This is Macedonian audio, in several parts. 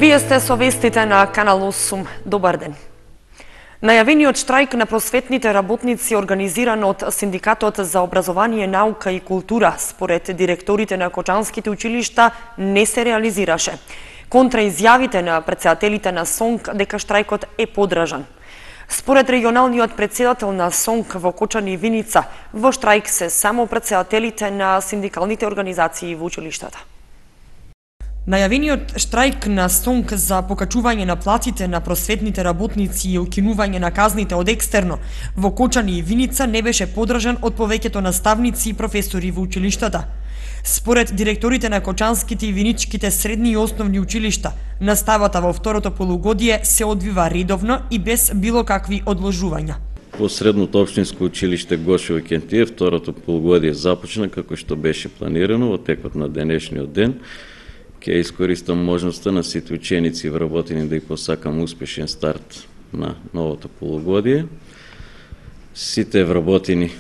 Вие сте со вестите на Канал 8. Добар ден. Најавениот штрајк на просветните работници, организиран од Синдикатот за образование, наука и култура, според директорите на кочанските училишта, не се реализираше. Контра изјавите на претседателите на СОНК дека штрајкот е подражан. Според регионалниот претседател на СОНК во Кочани и Виница, во штрајк се само претседателите на синдикалните организации во училиштата. Најавениот штрајк на СОНК за покачување на платите на просветните работници и укинување на казните од екстерно во Кочани и Виница не беше поддржан од повеќето наставници и професори во училиштата. Според директорите на кочанските и виничките средни и основни училишта, наставата во второто полугодие се одвива редовно и без било какви одложувања. Во средното општинско училиште Гошево Кентие второто полугодие започна како што беше планирано во текот на денешниот ден. Ќе искористам можноста на сите ученици и вработени да ја посакам успешен старт на новото полугодие. Сите вработени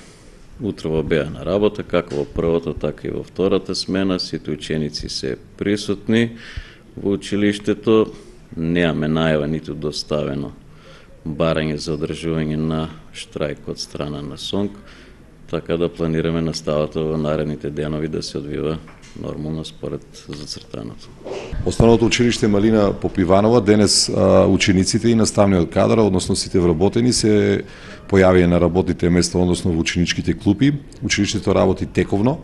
утрово беа на работа, како во првото, така и во втората смена. Сите ученици се присутни во училиштето. Неаме најава ниту доставено барање за одржување на штрајк од страна на СОНК, така да планираме наставата во наредните денови да се одвива нормално според зацртаното. Основното училиште Малина Попиванова денес учениците и наставниот кадар, односно сите вработени, се појавија на работните места, односно во ученичките клупи. Училиштето работи тековно,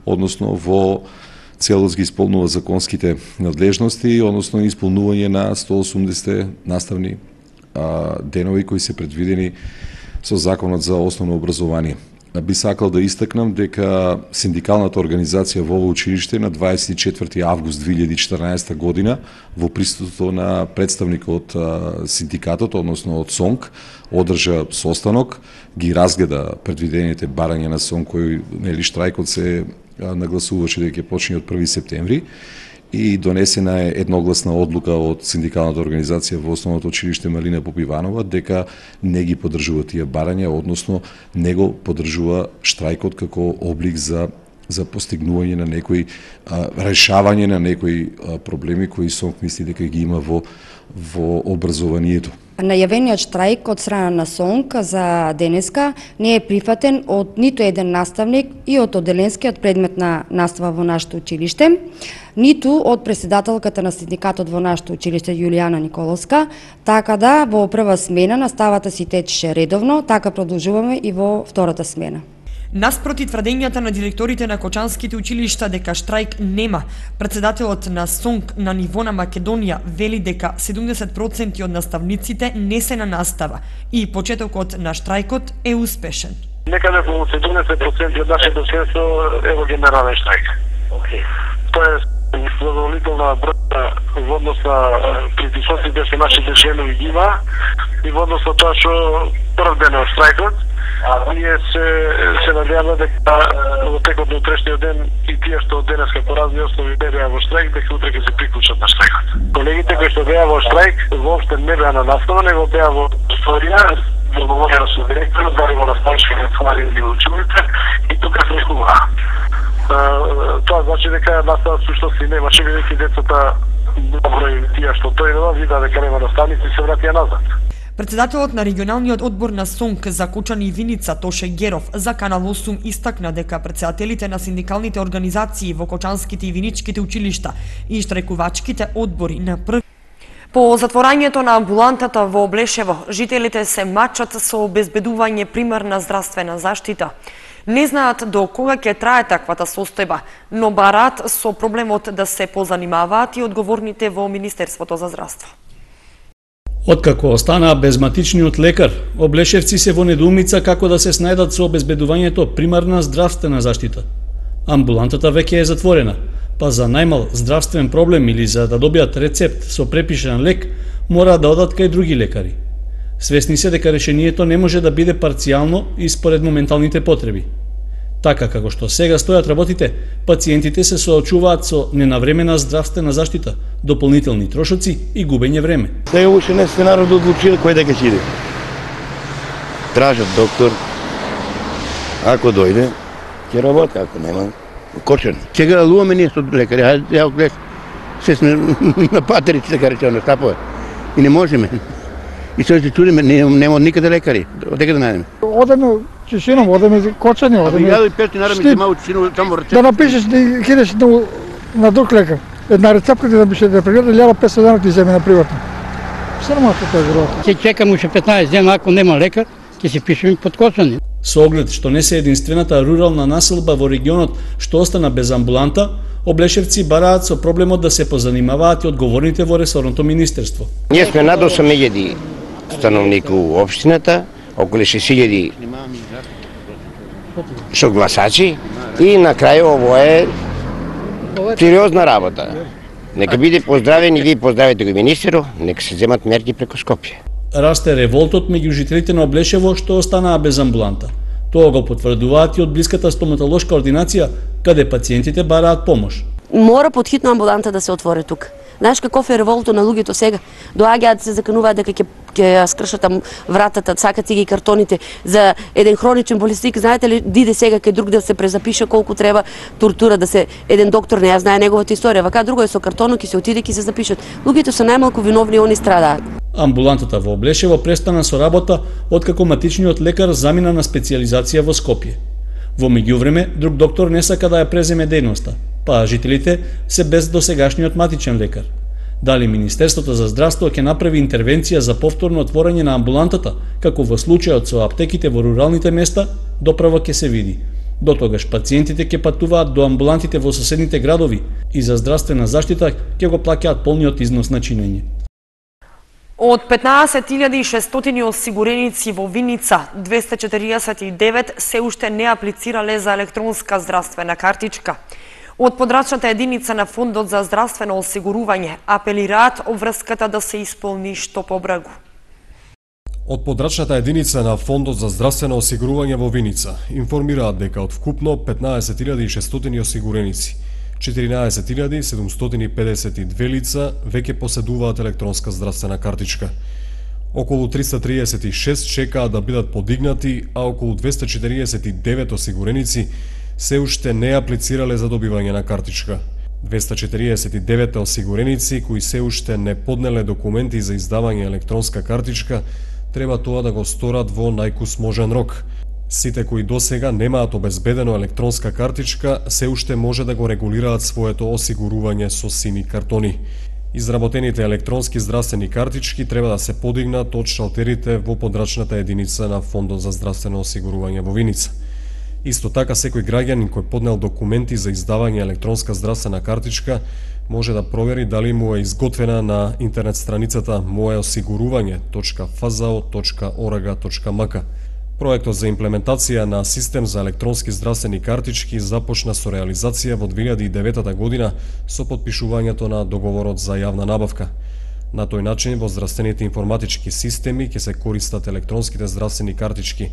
односно во целост ги исполнува законските надлежности, односно исполнување на 180 наставни денови кои се предвидени со Законот за основно образование. Би сакал да истакнам дека синдикалната организација во ово училиште на 24 август 2014 година во присуството на представникот од синдикатот, односно од СОНК, одржа состанок, ги разгледа предвидените барања на СОНК кои штрајкот се нагласуваше дека ќе почне од 1 септември и донесена е едногласна одлука од синдикалната организација во основното училиште Малина Попиванова дека не ги поддржува тие барања, односно не го поддржува штрајкот како облик за постигнување на некои решавање на некои проблеми кои СОНК мисли дека ги има во образованието. Најавениот штрајк од страна на СОНК за денеска не е прифатен од ниту еден наставник и од оделенскиот предмет на настава во нашето училиште, ниту од претседателката на синдикатот во нашето училиште Јулијана Николовска, така да во прва смена наставата си течеше редовно, така продолжуваме и во втората смена. Наспроти тврдењата на директорите на кочанските училишта дека штрајк нема, претседателот на СОНК на ниво на Македонија вели дека 70% од наставниците не се на настава и почетокот на штрајкот е успешен. Некаде во 70% од нашето членство е во генерален штрајк. Тоа е задоволителна бројка во однос на притисоците што нашите членови ги има и во однос на тоа што прв ден од штрајкот. Ние се надеваме дека во текот на утрешниот ден и тие што денеска по разни основи не беа во штрајк, дека утре ќе се приклучат на штрајкот. Колегите кои што беа во штрајк воопште не беа на настава, него беа во историја, договорено со директорот, дали во наставнички канцелари или училите, и тука се изгубаа. Тоа значи дека настава всушност и немаше, бидејќи децата добро и тие што дојдоа видаа дека нема наставници се вратија назад. Претседателот на регионалниот одбор на СОНК за Кочани и Виница Тоше Геров за Канал 8 истакна дека претседателите на синдикалните организации во кочанските и виничките училишта и штрајкувачките одбори на прв. По затворањето на амбулантата во Облешево, жителите се мачат со обезбедување примарна здравствена заштита. Не знаат до кога ќе трае таквата состојба, но бараат со проблемот да се позанимаваат и одговорните во Министерството за здравство. Откако останаа без матичниот лекар, облешевци се во недоумица како да се снајдат со обезбедувањето примарна здравствена заштита. Амбулантата веќе е затворена, па за најмал здравствен проблем или за да добијат рецепт со препишан лек, мора да одат кај други лекари. Свесни се дека решението не може да биде парцијално и според моменталните потреби. Така како што сега стојат работите, пациентите се соочуваат со ненавремена здравствена заштита, дополнителни трошоци и губење време. Сега уште не се народ одлучил кој да ќе иде. Тражат доктор. Ако дојде, ќе работи, ако нема, кочен. Ќе го луваме ние со лекари, се сме на патерици, така речено, штапове. И не можеме. И сега се чудиме, нема никъде лекари. Одека да најдеме? Одеме Чешином, одеме Кочани, одеме... 1500 динара ми взимал Чешином само рецепт. Да напишеш да идеш на друг лекар. Една рецепка да напишеш да прегледа 1500 динара ти вземе на приватно. Срамота тоа веројатно. Ќе чекам уште 15 дена, ако нема лекар, ќе се пишеме под Кочани. Со оглед што не се единствената рурална населба во регионот што остана без амбуланта, Облешевци бараат со проблемот да се позанимаваат и одговорните во ресорното министерство. Ние сме над 8000 становници у општината, околу 6000 согласачи и на крај ово е сериозна работа. Нека биде поздравен и ви поздравите го министерот, нека се земат мерки преку Скопје. Расте револтот меѓу жителите на Облешево што останаа без амбуланта. Тоа го потврдуваат и од блиската стоматолошка ординација, каде пациентите бараат помош. Мора подхитно амбуланта да се отвори тука. Знаеш каков е револто на луѓето сега? Доаѓаат се закануваат дека ќе скршат вратата, сакат си ги картоните за еден хроничен болесник. Знаете ли, диде сега кај друг да се презапише колку треба тортура да се еден доктор не ја знае неговата историја. Вака друго е со картонот, ќе се отиде ќе се запишат. Луѓето се најмалку виновни, они страдаат. Амбулантата во Облешево престана со работа откако матичниот лекар замина на специјализација во Скопје. Во меѓувреме, друг доктор не сака да ја преземе дејноста, па жителите се без досегашниот матичен лекар. Дали Министерството за здравство ќе направи интервенција за повторно отворање на амбулантата, како во случајот со аптеките во руралните места, доправо ќе се види. До тогаш пациентите ќе патуваат до амбулантите во соседните градови и за здравствена заштита ќе го плаќаат полниот износ на чинење. Од 15.600 осигуреници во Виница, 249 се уште не аплицирале за електронска здравствена картичка. Од подрачната единица на Фондот за здравствено осигурување апелираат обврската да се исполни што побрзо. Од подрачната единица на Фондот за здравствено осигурување во Виница информираат дека од вкупно 15.600 осигуреници, 14.752 лица веќе поседуваат електронска здравствена картичка. Околу 336 чекаат да бидат подигнати, а околу 249 осигуреници се уште не аплицирале за добивање на картичка. 249 осигуреници кои се уште не поднеле документи за издавање електронска картичка треба тоа да го сторат во најкус можен рок. Сите кои досега немаат обезбедено електронска картичка се уште може да го регулираат своето осигурување со сини картони. Изработените електронски здравствени картички треба да се подигнат од шалтерите во подрачната единица на Фондот за здравствено осигурување во Виница. Исто така секој граѓанин кој поднел документи за издавање електронска здравствена картичка може да провери дали му е изготвена на интернет страницата moeosigurување.fazao.org.mk. Проектот за имплементација на систем за електронски здравствени картички започна со реализација во 2009 година со подпишувањето на договорот за јавна набавка. На тој начин во здравствените информатички системи ќе се користат електронските здравствени картички.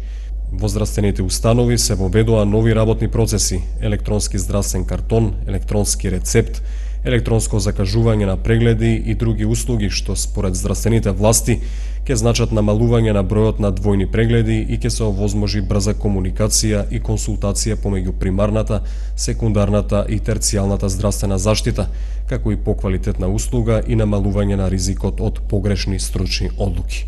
Во здравствените установи се воведоа нови работни процеси, електронски здравствен картон, електронски рецепт, електронско закажување на прегледи и други услуги што според здравствените власти ќе значат намалување на бројот на двојни прегледи и ќе се овозможи брза комуникација и консултација помеѓу примарната, секундарната и терцијалната здравствена заштита, како и поквалитетна услуга и намалување на ризикот од погрешни стручни одлуки.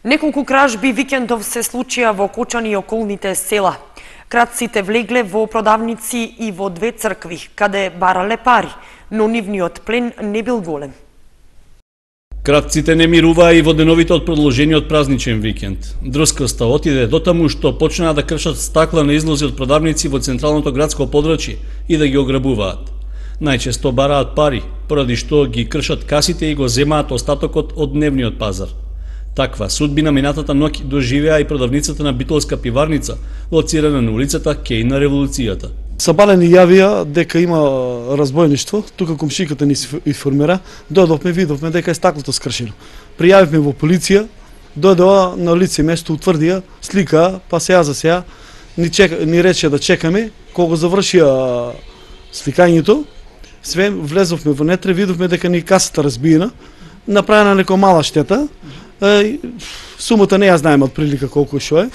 Неколку кражби викендов се случија во Кочани и околните села. Кратците влегле во продавници и во две цркви, каде барале пари, но нивниот плен не бил голем. Кратците не мируваа и во деновите од продолжениот празничен викенд. Дрскоста отиде дотаму што почнаа да кршат стакла на излози од продавници во централното градско подрачје и да ги ограбуваат. Најчесто бараат пари, поради што ги кршат касите и го земаат остатокот од дневниот пазар. Таква судбина минатата ноќ доживеа и продавницата на битолска пиварница, лоцирана на улицата Кеј на Револуцијата. Сабалени јавија дека има разбојништво, тука комшиката ни се информира, дојдовме, видовме дека е стаклото скршено. Пријавивме во полиција, дојдоа на лице место, утврдија, слика, па сега за сега ни рече да чекаме, кога завршија сликањето, све влезовме во нетре, видовме дека ни касата разбиена, направена нека мала штета. Сумата не ја знаеме од прилика колку што е.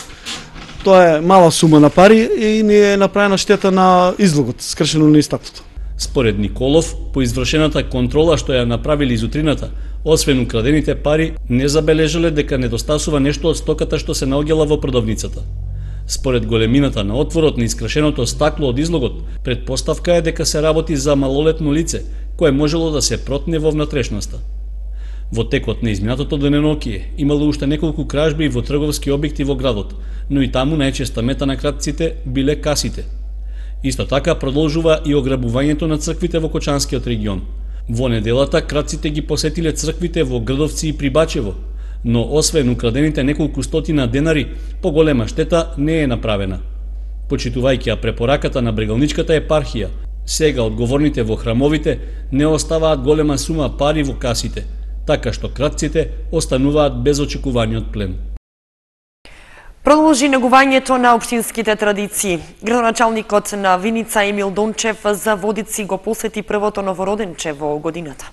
Тоа е мала сума на пари и ни е направена штета на излогот, скршено на статуто. Според Николов, по извршената контрола што ја направили изутрината, освен украдените пари, не забележале дека недостасува нешто од стоката што се наоѓала во продавницата. Според големината на отворот на искрашеното стакло од излогот, предпоставка е дека се работи за малолетно лице, кое можело да се протне во внатрешноста. Во текот на изминатото денонокие имало уште неколку кражби во трговски објекти во градот, но и таму најчеста мета на кратците биле касите. Исто така продолжува и ограбувањето на црквите во Кочанскиот регион. Во неделата кратците ги посетиле црквите во Грдовци и Прибачево, но освен украдените неколку стотина денари, поголема штета не е направена. Почитувајќи ја препораката на Брегалничката епархија, сега одговорните во храмовите не оставаат голема сума пари во касите, така што кратците остануваат без очекуваниот плен. Продолжи негувањето на општинските традиции. Градоначалникот на Виница Емил Дончев за Водици го посети првото новороденче во годината.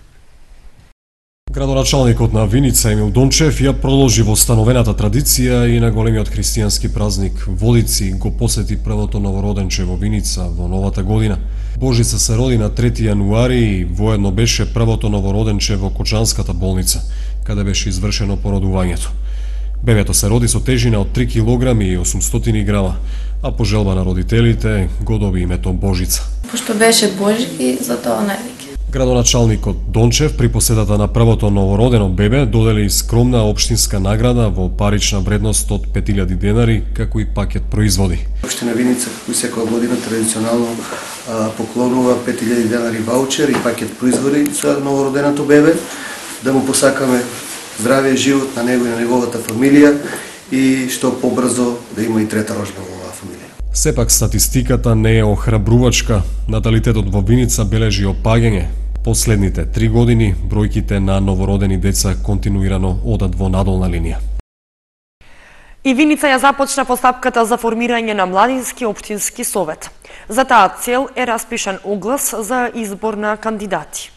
Градоначалникот на Виница Емил Дончев ја продолжи восстановената традиција и на големиот христијански празник Водици го посети првото новороденче во Виница во новата година. Божица се роди на 3 јануари и воедно беше првото новороденче во Кочанската болница, каде беше извршено породувањето. Бебето се роди со тежина од 3 кг и 800 грама, а по желба на родителите го доби името Божица. Пошто беше Божи и затоа највеќе. Градоначалникот Дончев при поседата на првото новородено бебе додели скромна општинска награда во парична вредност од 5000 денари, како и пакет производи. Општина Виница, како и секоја година, традиционално поклонува 5000 денари ваучер и пакет производи за новороденото бебе, да му посакаме здравиот живот на него и на неговата фамилија и што побрзо да има и трета рожба во оваа фамилија. Сепак статистиката не е охрабрувачка. Наталитетот во Виница бележи опаѓање. Последните 3 години бројките на новородени деца континуирано одат во надолна линија. И Виница ја започна постапката за формирање на младински општински совет. За таа цел е распишан оглас за избор на кандидати.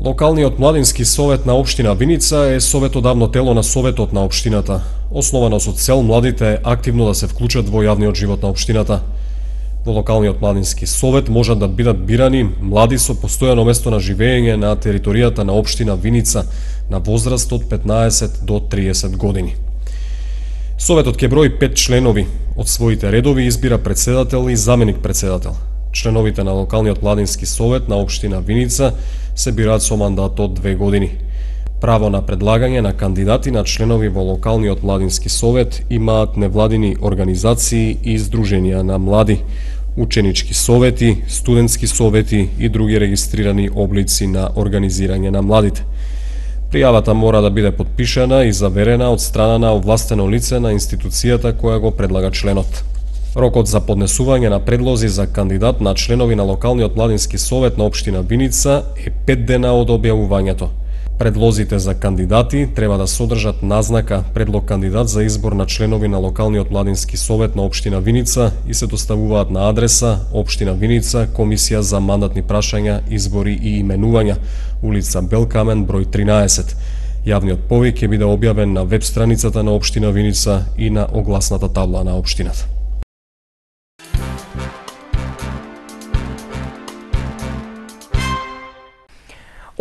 Локалниот младински совет на општина Виница е советодавно тело на советот на општината, основано со цел младите активно да се вклучат во јавниот живот на општината. Во локалниот младински совет можат да бидат бирани млади со постојано место на живење на територијата на општина Виница на возраст од 15 до 30 години. Советот ќе брои 5 членови, од своите редови избира председател и заменик председател. Членовите на локалниот младински совет на општина Виница се бираат со мандат од 2 години. Право на предлагање на кандидати на членови во локалниот младински совет имаат невладини организации и здруженија на млади, ученички совети, студентски совети и други регистрирани облици на организирање на младите. Пријавата мора да биде подпишана и заверена од страна на овластено лице на институцијата која го предлага членот. Рокот за поднесување на предлози за кандидат на членови на локалниот младински совет на општина Виница е 5 дена од објавувањето. Предлозите за кандидати треба да содржат назнака предлог кандидат за избор на членови на локалниот младински совет на општина Виница и се доставуваат на адреса општина Виница, Комисија за мандатни прашања, избори и именувања, улица Белкамен, број 13. Јавниот повик ќе биде објавен на веб страницата на општина Виница и на огласната табла на општината.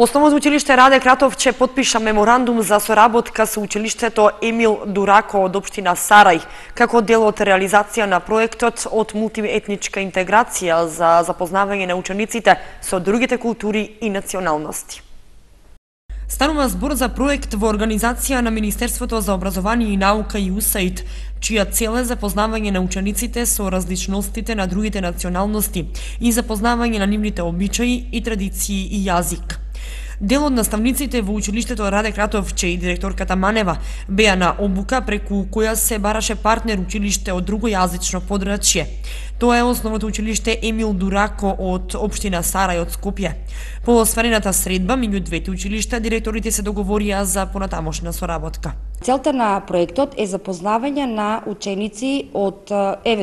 Основното училиште Раде Кратовче подпиша меморандум за соработка со училиштето Емил Дурако од општина Сарај, како дел од реализација на проектот од мултиетничка интеграција за запознавање на учениците со другите култури и националности. Станува збор за проект во организација на Министерството за образование и наука и УСАИД, чија цел е запознавање на учениците со различностите на другите националности и запознавање на нивните обичаи и традиции и јазик. Дел од наставниците во училиштето Раде Кратовче и директорката Манева беа на обука преку која се бараше партнер училиште од другојазично подрачје. Тоа е основното училиште Емил Дурако од општина Сарај од Скопје. По осварената средба меѓу двете училишта директорите се договорија за понатамошна соработка. Целта на проектот е запознавање на ученици од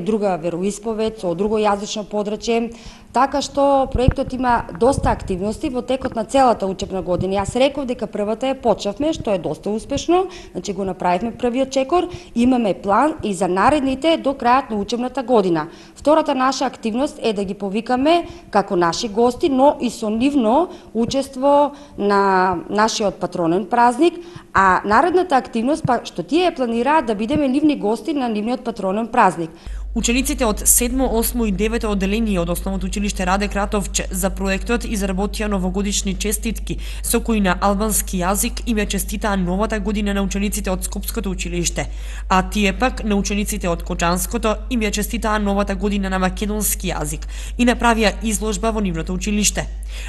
друга вероисповед, со друго јазично подрачје, Така што проектот има доста активности во текот на целата учебна година. Јас реков дека првата ја почнавме, што е доста успешно, значи го направивме првиот чекор, имаме план и за наредните до крајот на учебната година. Втората наша активност е да ги повикаме како наши гости, но и со нивно учество на нашиот патронен празник, а наредната активност па што тие планираат да бидеме нивни гости на нивниот патронен празник. Учениците од 7, 8 и 9 одделение од Основното училиште Раде Кратовче за проектот изработија новогодишни честитки со кои на албански јазик им ја честитаа новата година на учениците од Скопското училиште, а тие пак на учениците од Кочанското им ја честитаа новата година на македонски јазик и направија изложба во нивното училиште.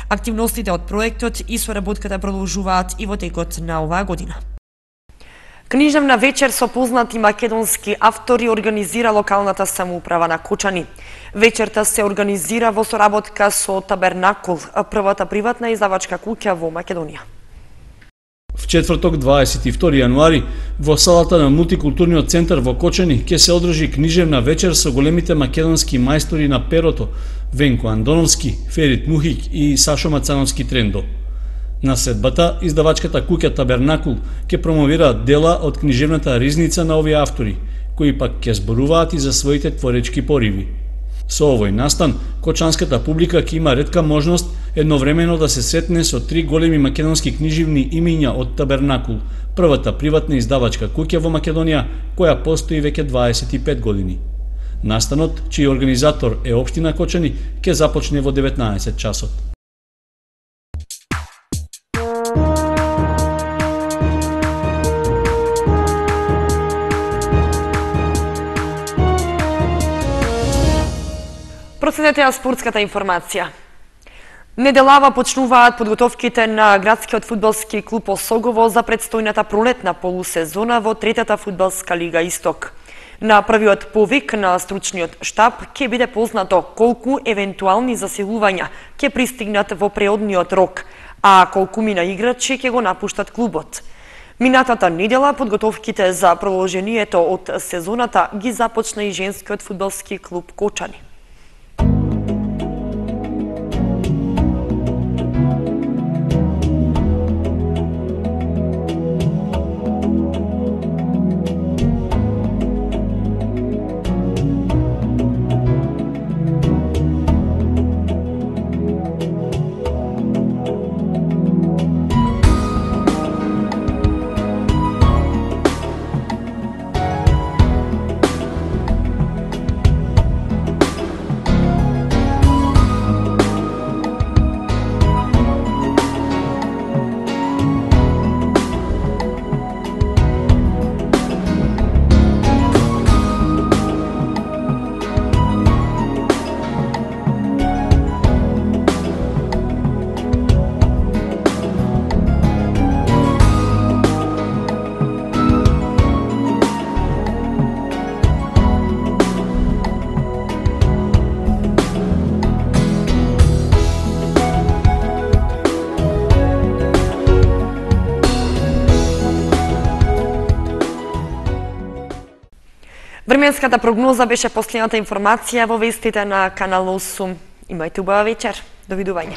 Активностите од проектот и соработката продолжуваат и во текот на оваа година. Книжевна вечер со познати македонски автори организира локалната самоуправа на Кочани. Вечерта се организира во соработка со Табернакул, првата приватна издавачка куќа во Македонија. В четврток 22 јануари во салата на мултикултурниот центар во Кочани ќе се одржи книжевна вечер со големите македонски мајстори на перото Венко Андоновски, Ферит Мухик и Сашо Мацановски Трендо. На средбата, издавачката куќа Табернакул ќе промовира дела од книжевната ризница на овие автори, кои пак ќе зборуваат и за своите творечки пориви. Со овој настан, кочанската публика ќе има ретка можност едновремено да се сретне со три големи македонски книжевни имиња од Табернакул, првата приватна издавачка куќа во Македонија, која постои веќе 25 години. Настанот, чиј организатор е општина Кочани, ќе започне во 19 часот. Проследете ја спортската информација. Неделава почнуваат подготовките на градскиот фудбалски клуб Осогово за предстојната пролетна полусезона во третата фудбалска лига Исток. На првиот повик на стручниот штаб ќе биде познато колку евентуални засилувања ќе пристигнат во преодниот рок, а колку мина играчи ќе го напуштат клубот. Минатата недела подготовките за продолжението од сезоната ги започна и женскиот фудбалски клуб Кочани. Временската прогноза беше последната информација во вестите на Канал 8. Имајте убава вечер. Довидување.